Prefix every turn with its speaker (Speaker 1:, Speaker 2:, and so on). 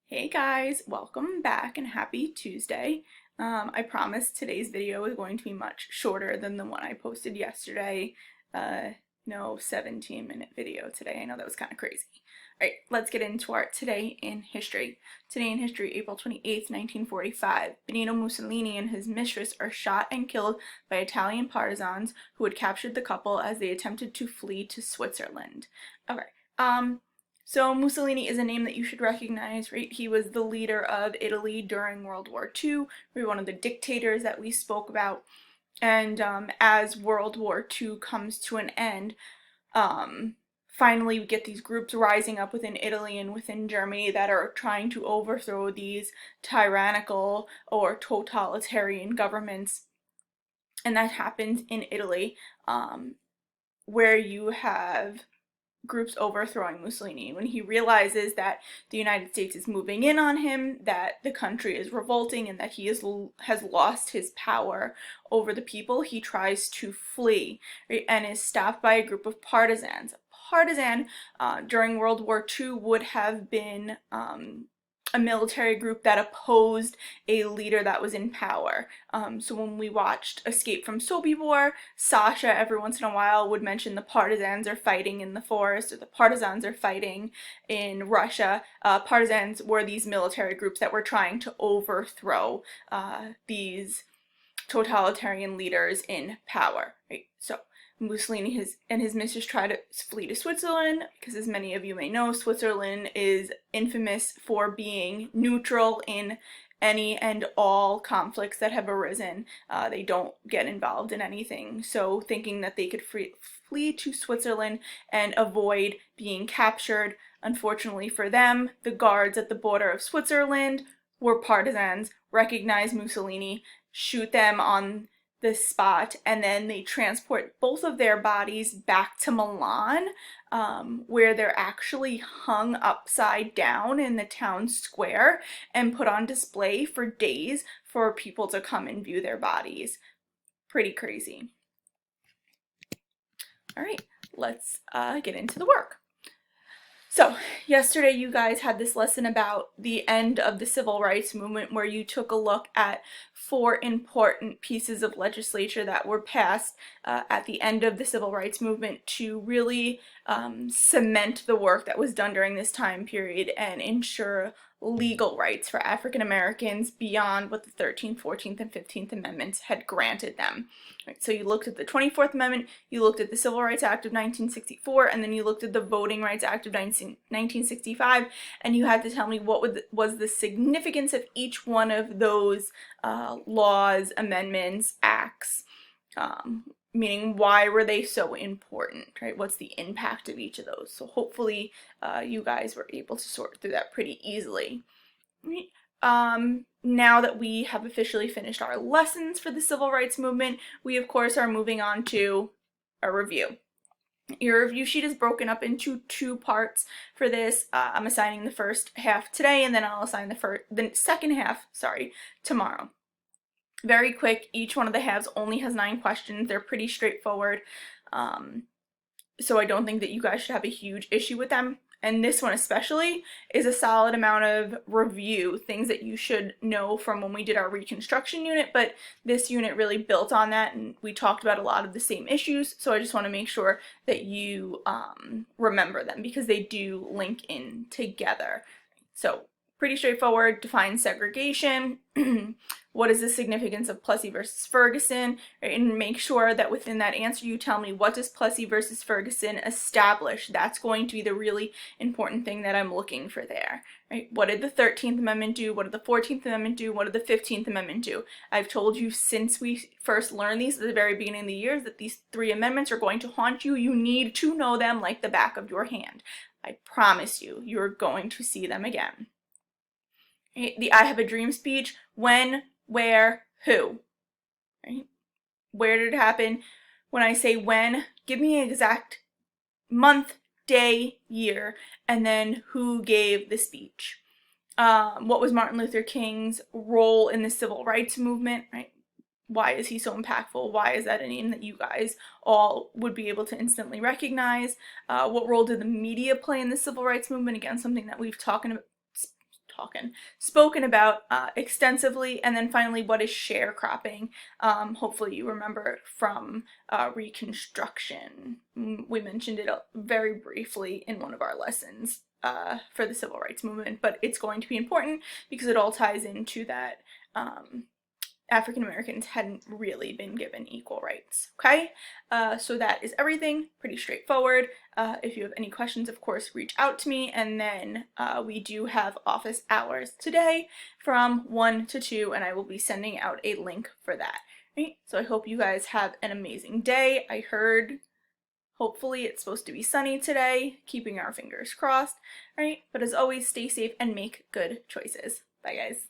Speaker 1: Hey guys, welcome back and happy Tuesday. I promise today's video is going to be much shorter than the one I posted yesterday. No 17-minute video today. I know that was kind of crazy. Alright, let's get into our Today in History. Today in History, April 28th, 1945. Benito Mussolini and his mistress are shot and killed by Italian partisans who had captured the couple as they attempted to flee to Switzerland. Okay, so Mussolini is a name that you should recognize, right? He was the leader of Italy during World War II, one of the dictators that we spoke about. And as World War II comes to an end, finally we get these groups rising up within Italy and within Germany that are trying to overthrow these tyrannical or totalitarian governments. And that happens in Italy, where you have groups overthrowing Mussolini. When he realizes that the United States is moving in on him, that the country is revolting, and that he has lost his power over the people, he tries to flee, right, and is stopped by a group of partisans. A partisan during World War II would have been a military group that opposed a leader that was in power. So when we watched Escape from Sobibor, Sasha every once in a while would mention the partisans are fighting in the forest, or the partisans are fighting in Russia. Partisans were these military groups that were trying to overthrow these totalitarian leaders in power. Right? So Mussolini and his mistress try to flee to Switzerland because, as many of you may know, Switzerland is infamous for being neutral in any and all conflicts that have arisen. They don't get involved in anything. So thinking that they could flee to Switzerland and avoid being captured, unfortunately for them, the guards at the border of Switzerland were partisans, recognized Mussolini, shoot them on the spot, and then they transport both of their bodies back to Milan, where they're actually hung upside down in the town square and put on display for days for people to come and view their bodies. Pretty crazy. All right, let's get into the work. So, yesterday you guys had this lesson about the end of the civil rights movement, where you took a look at 4 important pieces of legislation that were passed at the end of the civil rights movement to really cement the work that was done during this time period and ensure legal rights for African Americans beyond what the 13th, 14th, and 15th Amendments had granted them. Right, so you looked at the 24th Amendment, you looked at the Civil Rights Act of 1964, and then you looked at the Voting Rights Act of 1965, and you had to tell me what was the significance of each one of those laws, amendments, acts, meaning why were they so important, right? What's the impact of each of those? So hopefully you guys were able to sort through that pretty easily. Now that we have officially finished our lessons for the civil rights movement, we of course are moving on to a review. Your review sheet is broken up into 2 parts for this. I'm assigning the first half today, and then I'll assign the second half, tomorrow. Very quick, each one of the halves only has 9 questions. They're pretty straightforward, so I don't think that you guys should have a huge issue with them. And this one especially is a solid amount of review, things that you should know from when we did our reconstruction unit, but this unit really built on that, and we talked about a lot of the same issues, so I just want to make sure that you remember them because they do link in together. So pretty straightforward. Define segregation. What is the significance of Plessy versus Ferguson? Right? And make sure that within that answer you tell me, what does Plessy versus Ferguson establish? That's going to be the really important thing that I'm looking for there. Right? What did the 13th Amendment do? What did the 14th Amendment do? What did the 15th Amendment do? I've told you since we first learned these at the very beginning of the year that these 3 amendments are going to haunt you. You need to know them like the back of your hand. I promise you, you're going to see them again. The I Have a Dream speech: when, where, who, right? Where did it happen? When I say when, give me an exact month, day, year, and then who gave the speech. What was Martin Luther King's role in the civil rights movement, right? Why is he so impactful? Why is that a name that you guys all would be able to instantly recognize? What role did the media play in the civil rights movement? Again, something that we've talked spoken about extensively. And then finally, what is sharecropping? Hopefully you remember from Reconstruction. We mentioned it very briefly in one of our lessons for the civil rights movement, but it's going to be important because it all ties into that African Americans hadn't really been given equal rights. Okay, so that is everything, pretty straightforward. If you have any questions, of course, reach out to me, and then we do have office hours today from 1 to 2, and I will be sending out a link for that. Right? So I hope you guys have an amazing day. I heard hopefully it's supposed to be sunny today, keeping our fingers crossed, right? But as always, stay safe and make good choices. Bye, guys.